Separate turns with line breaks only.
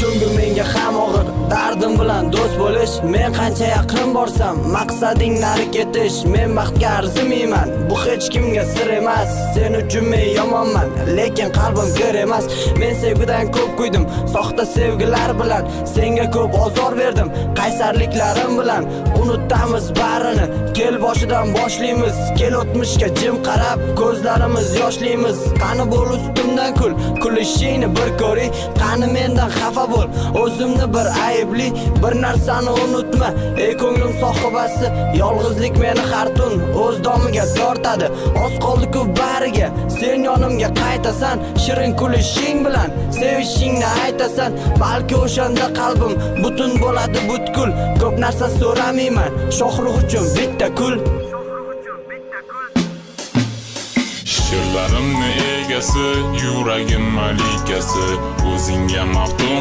ko'ngil menga ham og'ir. Dardim bilan do'st bo'lish, men qancha yaqin borsam maqsading nari ketish. Men baxtga arzimayman, bu hech kimga sir emas. Sen uchun men yomonman, lekin qalbim kir emas. Men sevgidan ko'p kuydim, soxta sevgilar bilan. Senga ko'p ozor berdim, qaysarliklarim bilan. Unutamiz barini, kel boshidan boshlaymiz. Kel o'tmishga jim qarab, ko'zlarimiz yoshlaymiz. Qani bo'l ustimdan kulishingni bir ko'ring. Qani mendan xafa bo'l, o'zimni bir aybli. Bir narsani unutma, ey ko'nglim sohibasi. Yolg'izlik meni har tun o'z domiga tortadi. Oz qoldi-ku bariga, sen yonimga qaytasan. Shirin kulishing bilan sevishingni aytasan. Balki o'shanda qalbim butun bo'ladi butkul. Ko'p narsa so'ramayman, shohruh uchun bitta kul.
She'rlarimni egasi, yuragim malikasi, o'zingga maftun